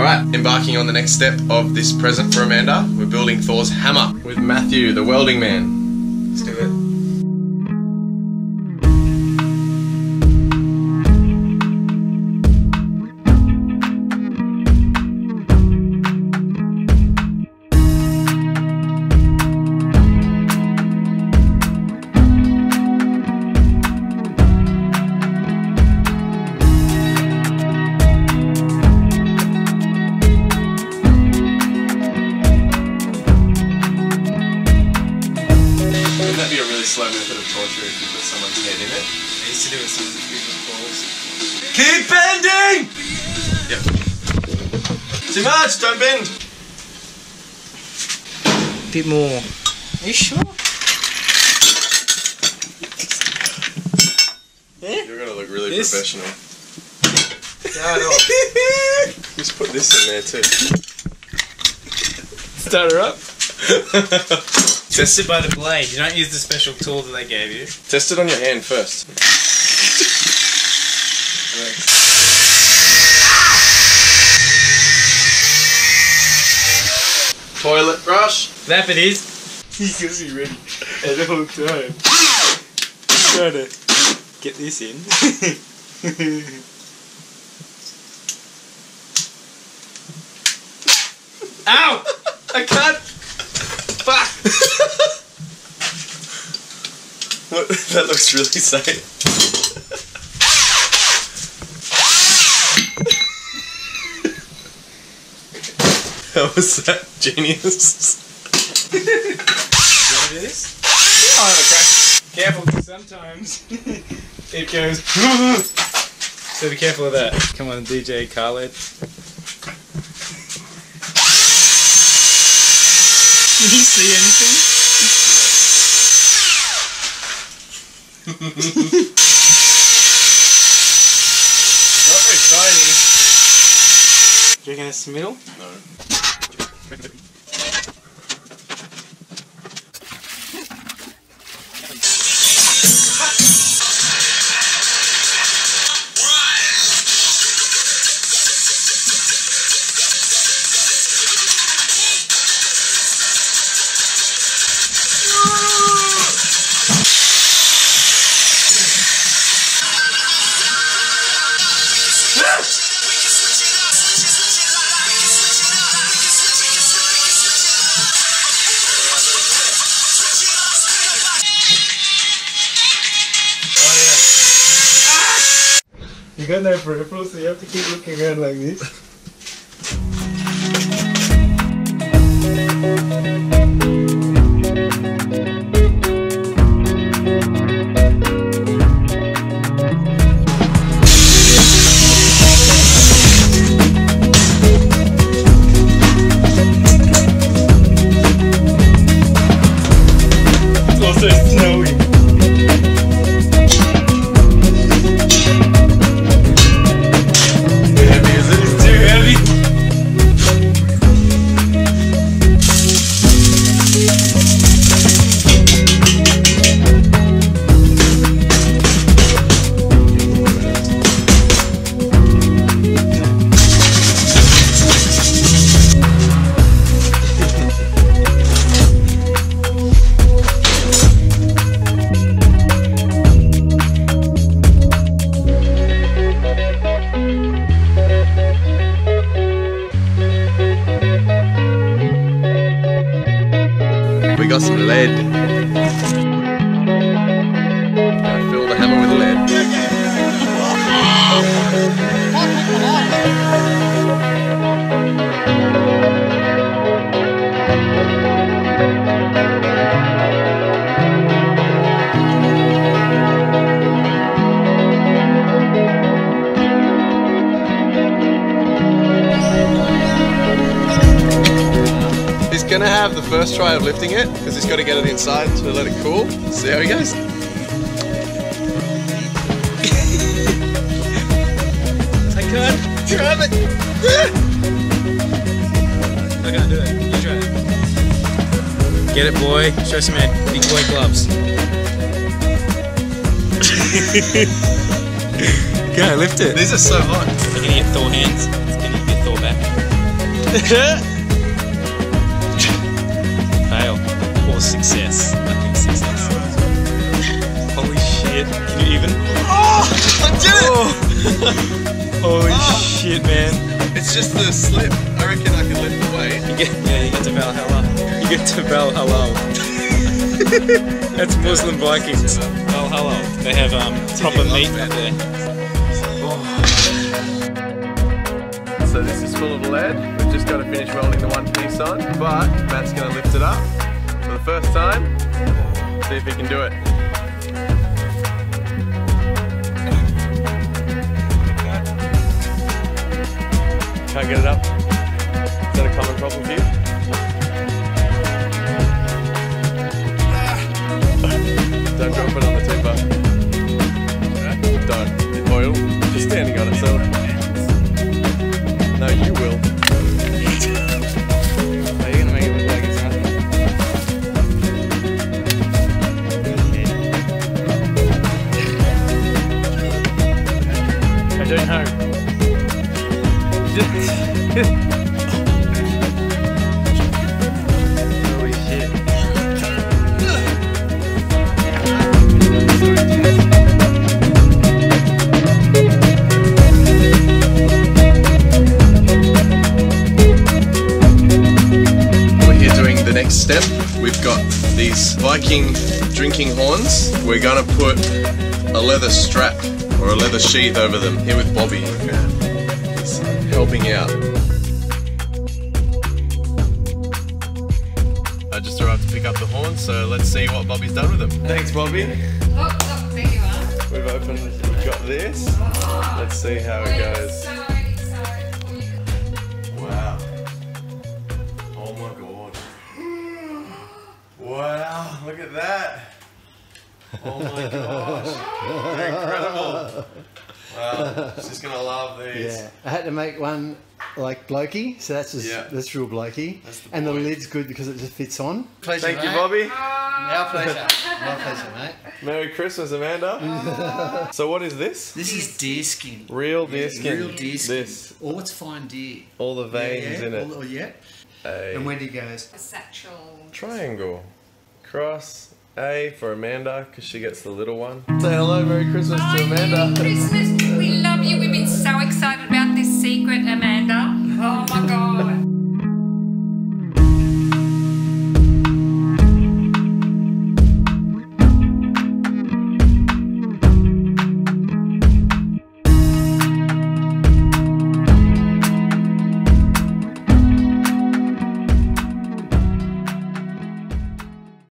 Alright, embarking on the next step of this present for Amanda. We're building Thor's hammer with Matthew, the welding man. Let's do it. That'd be a really slow method of torture if you put someone's head in it. I used to do it with people's balls. Keep bending! Yep. Too much, don't bend! Bit more. Are you sure? Yeah? You're gonna look really professional. No. Just put this in there too. Start her up. Test it by the blade. You don't use the special tool that they gave you. Test it on your hand first. Toilet brush. That it is. He gives me ready at the whole time. I'm trying to get this in. Ow! I can't. Fuck! What? That looks really safe. How was that? Genius. You wanna do this? I'll have a crack. Careful, because sometimes it goes. So be careful of that. Come on, DJ Khaled. Did you see anything? Not very shiny. Do you reckon it's the middle? No. You got no peripheral, so you have to keep looking around like this. It's also snowy. We got some lead. Gonna fill the hammer with lead. He's gonna have the first try of lifting it because he's got to get it inside to let it cool. See how he goes. I can't grab it. I can't do it. You try it. Get it, boy. Show some big boy gloves. Go, lift it. These are so hot. You're gonna get Thor hands. It's gonna get Thor back. Fail. Or success. I think success. Holy shit. Can you even? Oh! I did it! Oh. Holy shit, man. It's just the slip. I reckon I can lift the weight. You get to Valhalla. You get to Valhalla. That's Muslim Vikings. Valhalla. They have proper meat out there. So this is full of lead. We've just got to finish welding the one piece on, but Matt's going to lift it up for the first time. See if he can do it. Can't get it up. Is that a common problem for you? Don't drop it on the timber. Don't. Oil. Just standing on it, so. No, you will. Are you gonna make it look like it's nothing? I don't know. Holy shit. We're here doing the next step. We've got these Viking drinking horns. We're gonna put a leather strap or a leather sheath over them. Here with Bobby. He's helping out. I just arrived to pick up the horns, so let's see what Bobby's done with them. Thanks, Bobby. Oh, there you are. We've opened, we've got this. Let's see how it goes. Wow. Oh my god. Wow, look at that. Oh my gosh. They're incredible. Wow, she's gonna love these. Yeah, I had to make one like blokey, so that's just that's real blokey. And the lid's good because it just fits on. Pleasure, Thank you, Bobby. Our pleasure. My pleasure, mate. Merry Christmas, Amanda. So what is this? This is deer skin. Real deer skin. Real deer skin. This. All it's fine deer. All the veins in it. Yeah. A And Wendy goes. A satchel. triangle. Cross. A for Amanda, because she gets the little one. Say hello, Merry Christmas to Amanda. Merry Christmas. We love you. We've been so excited about this secret, Amanda.